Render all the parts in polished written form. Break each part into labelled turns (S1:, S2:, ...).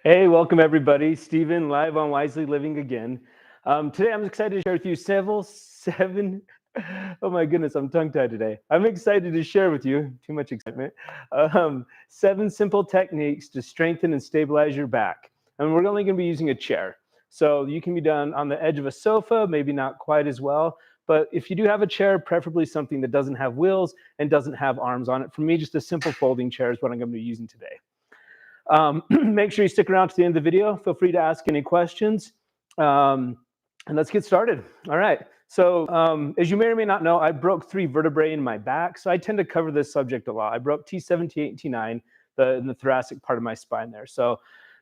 S1: Hey, welcome everybody. Stephen, live on Wisely Living again. Today I'm excited to share with you seven. Oh my goodness, I'm tongue-tied today. I'm excited to share with you, too much excitement, 7 simple techniques to strengthen and stabilize your back. And we're only going to be using a chair. So you can be done on the edge of a sofa, maybe not quite as well. But if you do have a chair, preferably something that doesn't have wheels and doesn't have arms on it. For me, just a simple folding chair is what I'm going to be using today. Make sure you stick around to the end of the video. Feel free to ask any questions. And let's get started. All right. So as you may or may not know, I broke 3 vertebrae in my back. So I tend to cover this subject a lot. I broke T7, T8, and T9 in the thoracic part of my spine there. So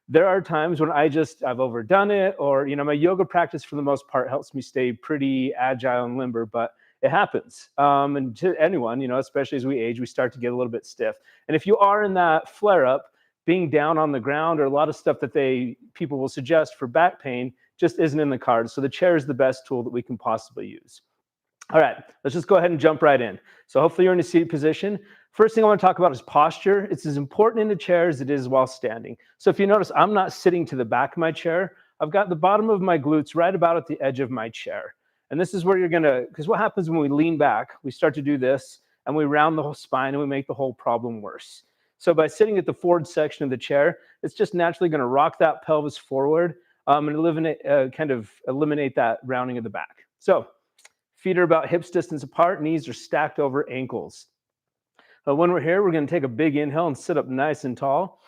S1: there are times when I've overdone it, or, my yoga practice for the most part helps me stay pretty agile and limber, but it happens. And to anyone, especially as we age, we start to get a little bit stiff. And if you are in that flare up, being down on the ground or a lot of stuff that people will suggest for back pain just isn't in the cards. So the chair is the best tool that we can possibly use. All right, let's just go ahead and jump right in. So hopefully you're in a seated position. First thing I want to talk about is posture. It's as important in a chair as it is while standing. So if you notice, I'm not sitting to the back of my chair. I've got the bottom of my glutes right about at the edge of my chair. And this is where you're because what happens when we lean back, we start to do this and we round the whole spine and we make the whole problem worse. So by sitting at the forward section of the chair, it's just naturally going to rock that pelvis forward and eliminate that rounding of the back. So feet are about hips distance apart, knees are stacked over ankles. When we're here, we're going to take a big inhale and sit up nice and tall.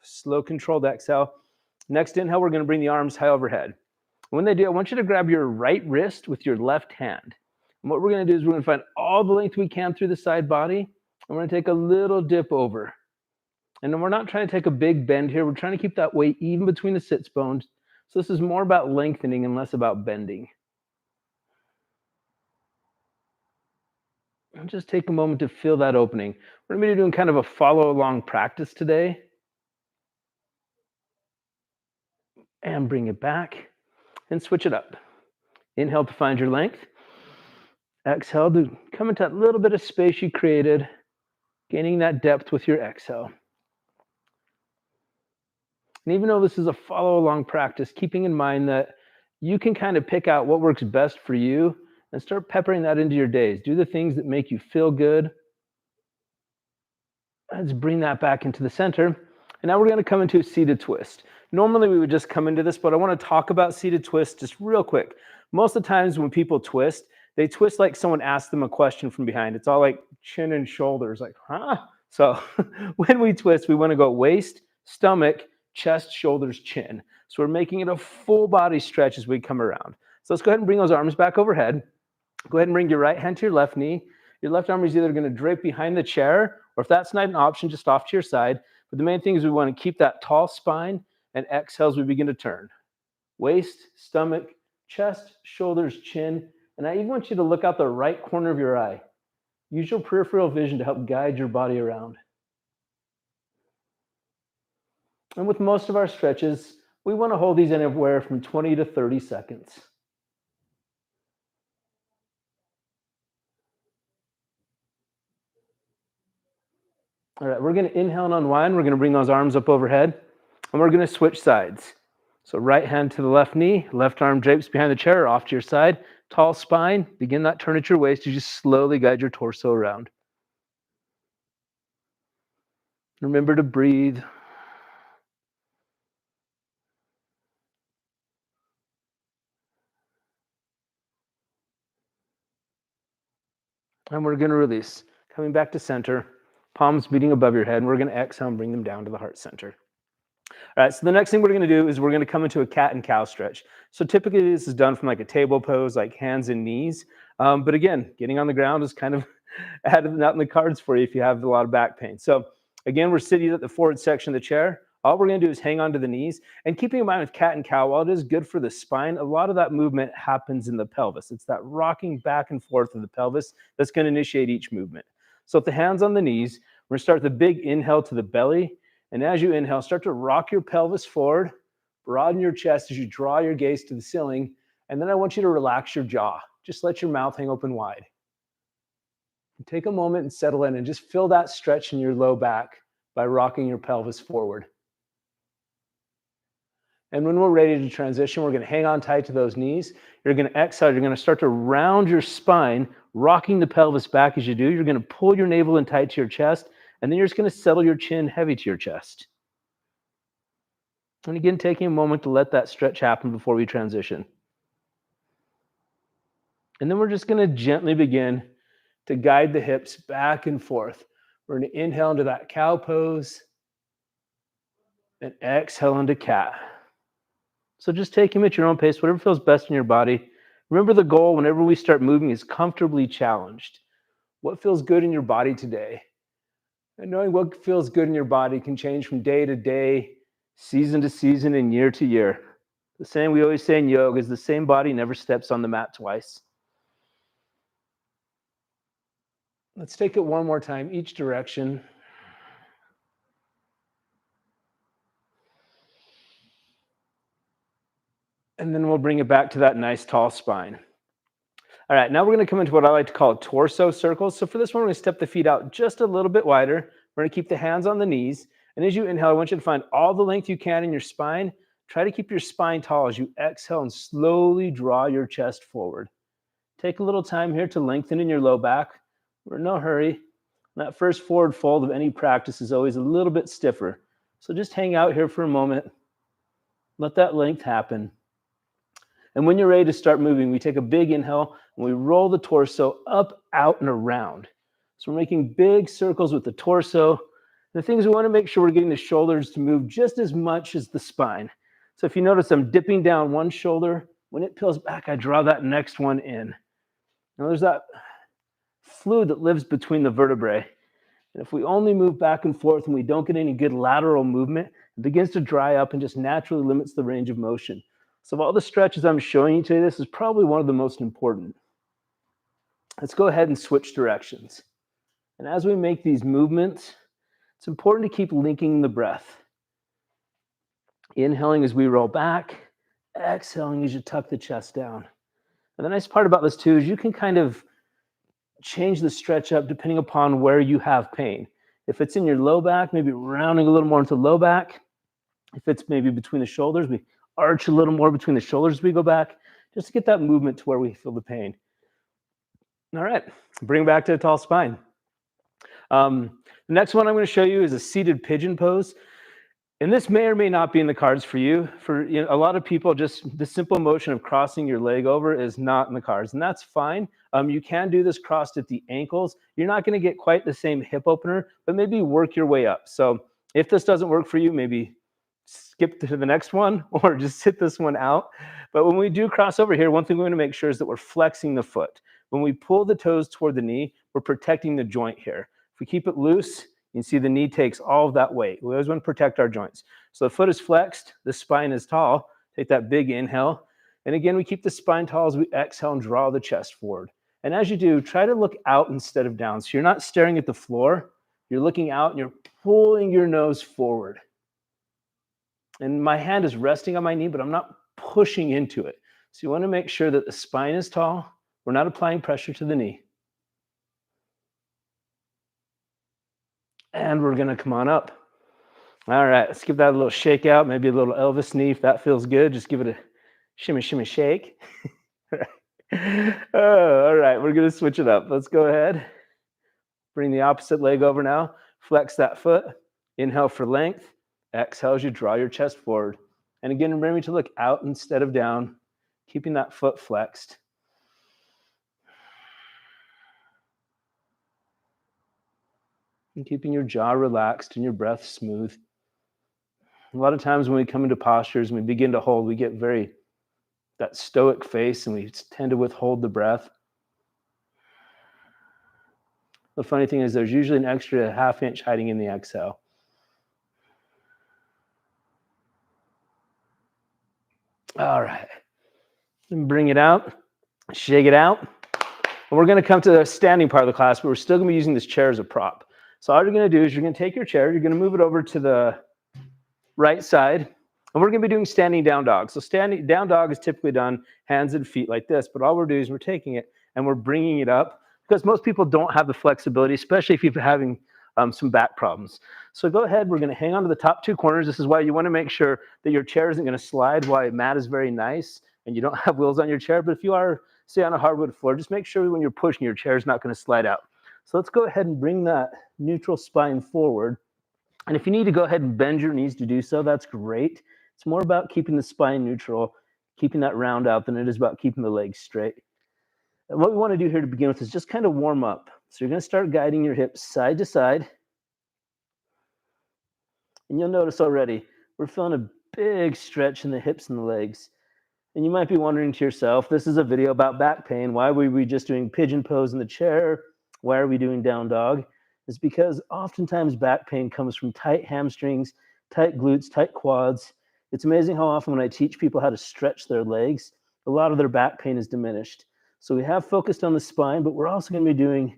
S1: Slow, controlled exhale. Next inhale, we're going to bring the arms high overhead. When they do, I want you to grab your right wrist with your left hand. And what we're going to do is we're going to find all the length we can through the side body. And we're going to take a little dip over. And then we're not trying to take a big bend here. We're trying to keep that weight even between the sits bones. So this is more about lengthening and less about bending. And just take a moment to feel that opening. We're going to be doing kind of a follow-along practice today. And bring it back and switch it up. Inhale to find your length. Exhale to come into that little bit of space you created, gaining that depth with your exhale. And even though this is a follow-along practice, keeping in mind that you can kind of pick out what works best for you and start peppering that into your days. Do the things that make you feel good. Let's bring that back into the center. And now we're going to come into a seated twist. Normally we would just come into this, but I want to talk about seated twist just real quick. Most of the times when people twist, they twist like someone asked them a question from behind. It's all like chin and shoulders, like, huh? So when we twist, we want to go waist, stomach, chest, shoulders, chin. So we're making it a full body stretch as we come around. So let's go ahead and bring those arms back overhead. Go ahead and bring your right hand to your left knee. Your left arm is either going to drape behind the chair, or if that's not an option, just off to your side. But the main thing is we want to keep that tall spine, and exhale as we begin to turn. Waist, stomach, chest, shoulders, chin. And I even want you to look out the right corner of your eye. Use your peripheral vision to help guide your body around. And with most of our stretches, we want to hold these anywhere from 20 to 30 seconds. All right, we're going to inhale and unwind. We're going to bring those arms up overhead, and we're going to switch sides. So right hand to the left knee, left arm drapes behind the chair or off to your side. Tall spine, begin that turn at your waist as you slowly guide your torso around. Remember to breathe. And we're going to release. Coming back to center, palms beating above your head, and we're going to exhale and bring them down to the heart center. All right, so the next thing we're going to do is we're going to come into a cat and cow stretch. So typically this is done from like a table pose, like hands and knees. But again, getting on the ground is kind of not in the cards for you if you have a lot of back pain. So again, we're sitting at the forward section of the chair. All we're going to do is hang on to the knees. And keeping in mind with cat and cow, while it is good for the spine, a lot of that movement happens in the pelvis. It's that rocking back and forth of the pelvis that's going to initiate each movement. So with the hands on the knees, we're going to start the big inhale to the belly. And as you inhale, start to rock your pelvis forward, broaden your chest as you draw your gaze to the ceiling. And then I want you to relax your jaw. Just let your mouth hang open wide. Take a moment and settle in and just feel that stretch in your low back by rocking your pelvis forward. And when we're ready to transition, we're going to hang on tight to those knees. You're going to exhale. You're going to start to round your spine, rocking the pelvis back as you do. You're going to pull your navel in tight to your chest, and then you're just going to settle your chin heavy to your chest. And again, taking a moment to let that stretch happen before we transition. And then we're just going to gently begin to guide the hips back and forth. We're going to inhale into that cow pose and exhale into cat. So just take them at your own pace, whatever feels best in your body. Remember, the goal whenever we start moving is comfortably challenged. What feels good in your body today? And knowing what feels good in your body can change from day to day, season to season, and year to year. The saying we always say in yoga is the same body never steps on the mat twice. Let's take it one more time, each direction. And then we'll bring it back to that nice tall spine. All right, now we're going to come into what I like to call torso circles. So for this one, we're going to step the feet out just a little bit wider. We're going to keep the hands on the knees. And as you inhale, I want you to find all the length you can in your spine. Try to keep your spine tall as you exhale and slowly draw your chest forward. Take a little time here to lengthen in your low back. We're in no hurry. That first forward fold of any practice is always a little bit stiffer. So just hang out here for a moment. Let that length happen. And when you're ready to start moving, we take a big inhale and we roll the torso up, out, and around. So we're making big circles with the torso. And the things we want to make sure we're getting the shoulders to move just as much as the spine. So if you notice, I'm dipping down one shoulder. When it peels back, I draw that next one in. Now there's that fluid that lives between the vertebrae. And if we only move back and forth and we don't get any good lateral movement, it begins to dry up and just naturally limits the range of motion. So of all the stretches I'm showing you today, this is probably one of the most important. Let's go ahead and switch directions. And as we make these movements, it's important to keep linking the breath. Inhaling as we roll back, exhaling as you tuck the chest down. And the nice part about this too is you can kind of change the stretch up depending upon where you have pain. If it's in your low back, maybe rounding a little more into low back. If it's maybe between the shoulders, we arch a little more between the shoulders as we go back, just to get that movement to where we feel the pain. All right, bring it back to a tall spine. The next one I'm going to show you is a seated pigeon pose. And this may or may not be in the cards for you. For a lot of people, just the simple motion of crossing your leg over is not in the cards, and that's fine. You can do this crossed at the ankles. You're not going to get quite the same hip opener, but maybe work your way up. So if this doesn't work for you, maybe skip to the next one or just sit this one out. But when we do cross over here, one thing we want to make sure is that we're flexing the foot. When we pull the toes toward the knee, we're protecting the joint here. If we keep it loose, you can see the knee takes all of that weight. We always want to protect our joints. So the foot is flexed, the spine is tall. Take that big inhale. And again, we keep the spine tall as we exhale and draw the chest forward. And as you do, try to look out instead of down. So you're not staring at the floor, you're looking out and you're pulling your nose forward. And my hand is resting on my knee, but I'm not pushing into it. So you want to make sure that the spine is tall. We're not applying pressure to the knee. And we're going to come on up. All right, let's give that a little shake out, maybe a little Elvis knee if that feels good. Just give it a shimmy, shimmy, shake. Oh, all right, we're going to switch it up. Let's go ahead. Bring the opposite leg over now. Flex that foot. Inhale for length. Exhale as you draw your chest forward. And again, remember to look out instead of down, keeping that foot flexed. And keeping your jaw relaxed and your breath smooth. A lot of times when we come into postures and we begin to hold, we get that stoic face and we tend to withhold the breath. The funny thing is there's usually an extra half inch hiding in the exhale. All right, and bring it out, shake it out. And we're going to come to the standing part of the class, but we're still going to be using this chair as a prop. So all you're going to do is you're going to take your chair, you're going to move it over to the right side, and we're going to be doing standing down dog. So standing down dog is typically done hands and feet like this, but all we're doing is we're taking it and we're bringing it up because most people don't have the flexibility, especially if you're having some back problems. So go ahead, we're going to hang on to the top two corners. This is why you want to make sure that your chair isn't going to slide while your mat is very nice and you don't have wheels on your chair. But if you are, say, on a hardwood floor, just make sure when you're pushing, your chair is not going to slide out. So let's go ahead and bring that neutral spine forward. And if you need to go ahead and bend your knees to do so, that's great. It's more about keeping the spine neutral, keeping that round out than it is about keeping the legs straight. And what we want to do here to begin with is just kind of warm up. So you're going to start guiding your hips side to side. And you'll notice already, we're feeling a big stretch in the hips and the legs. And you might be wondering to yourself, this is a video about back pain. Why were we just doing pigeon pose in the chair? Why are we doing down dog? It's because oftentimes back pain comes from tight hamstrings, tight glutes, tight quads. It's amazing how often when I teach people how to stretch their legs, a lot of their back pain is diminished. So we have focused on the spine, but we're also going to be doing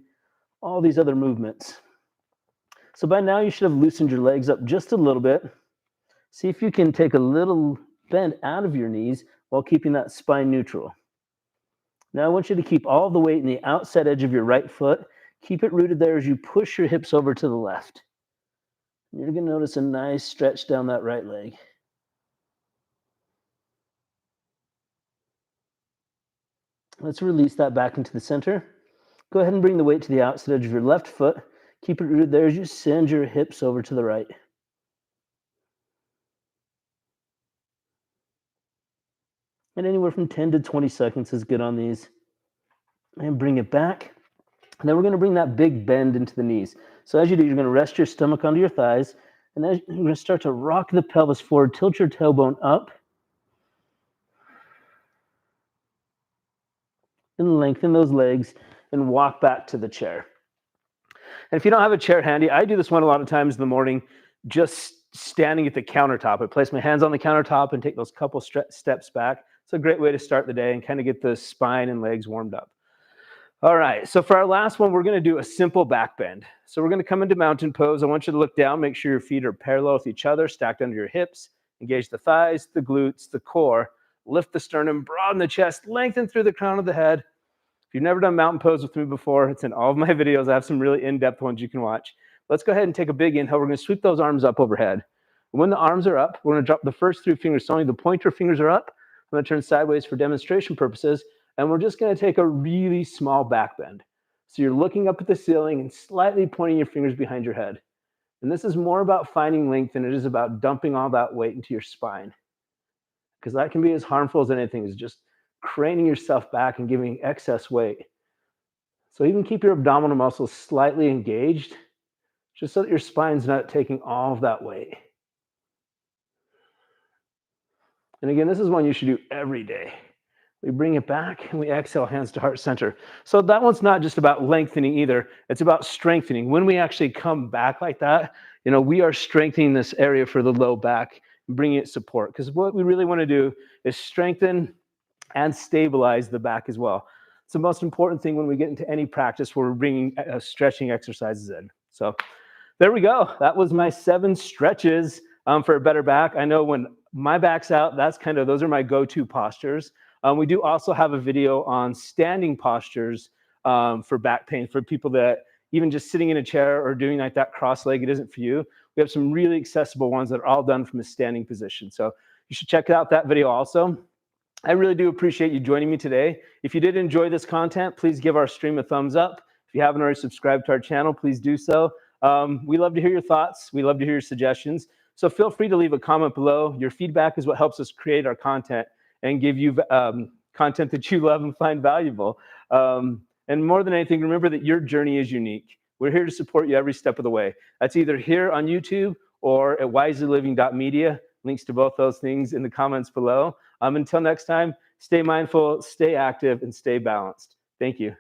S1: all these other movements. So by now you should have loosened your legs up just a little bit. See if you can take a little bend out of your knees while keeping that spine neutral. Now I want you to keep all the weight in the outside edge of your right foot. Keep it rooted there as you push your hips over to the left. You're going to notice a nice stretch down that right leg. Let's release that back into the center. Go ahead and bring the weight to the outside edge of your left foot. Keep it rooted there as you send your hips over to the right. And anywhere from 10 to 20 seconds is good on these. And bring it back. And then we're going to bring that big bend into the knees. So as you do, you're going to rest your stomach onto your thighs. And then you're going to start to rock the pelvis forward. Tilt your tailbone up. And lengthen those legs and walk back to the chair. And if you don't have a chair handy, I do this one a lot of times in the morning, just standing at the countertop. I place my hands on the countertop and take those couple steps back. It's a great way to start the day and kind of get the spine and legs warmed up. All right, so for our last one, we're going to do a simple back bend. So we're going to come into mountain pose. I want you to look down, make sure your feet are parallel with each other, stacked under your hips, engage the thighs, the glutes, the core, lift the sternum, broaden the chest, lengthen through the crown of the head. If you've never done mountain pose with me before, it's in all of my videos. I have some really in-depth ones you can watch. Let's go ahead and take a big inhale. We're going to sweep those arms up overhead. When the arms are up, we're going to drop the first three fingers. So only the pointer fingers are up. I'm going to turn sideways for demonstration purposes. And we're just going to take a really small back bend. So you're looking up at the ceiling and slightly pointing your fingers behind your head. And this is more about finding length than it is about dumping all that weight into your spine. Because that can be as harmful as anything, is just craning yourself back and giving excess weight. So even keep your abdominal muscles slightly engaged, just so that your spine's not taking all of that weight. And again, this is one you should do every day. We bring it back and we exhale, hands to heart center. So that one's not just about lengthening either. It's about strengthening. When we actually come back like that, we are strengthening this area for the low back and bringing it support. Because what we really want to do is strengthen and stabilize the back as well. It's the most important thing when we get into any practice where we're bringing stretching exercises in. So there we go. That was my 7 stretches for a better back. I know when my back's out, those are my go-to postures. We do also have a video on standing postures for back pain for people that even just sitting in a chair or doing like that cross-legged isn't for you. We have some really accessible ones that are all done from a standing position. So you should check out that video also. I really do appreciate you joining me today. If you did enjoy this content, please give our stream a thumbs up. If you haven't already subscribed to our channel, please do so. We love to hear your thoughts. We love to hear your suggestions. So feel free to leave a comment below. Your feedback is what helps us create our content and give you content that you love and find valuable. And more than anything, remember that your journey is unique. We're here to support you every step of the way. That's either here on YouTube or at wiselyliving.media. Links to both those things in the comments below. Until next time, stay mindful, stay active, and stay balanced. Thank you.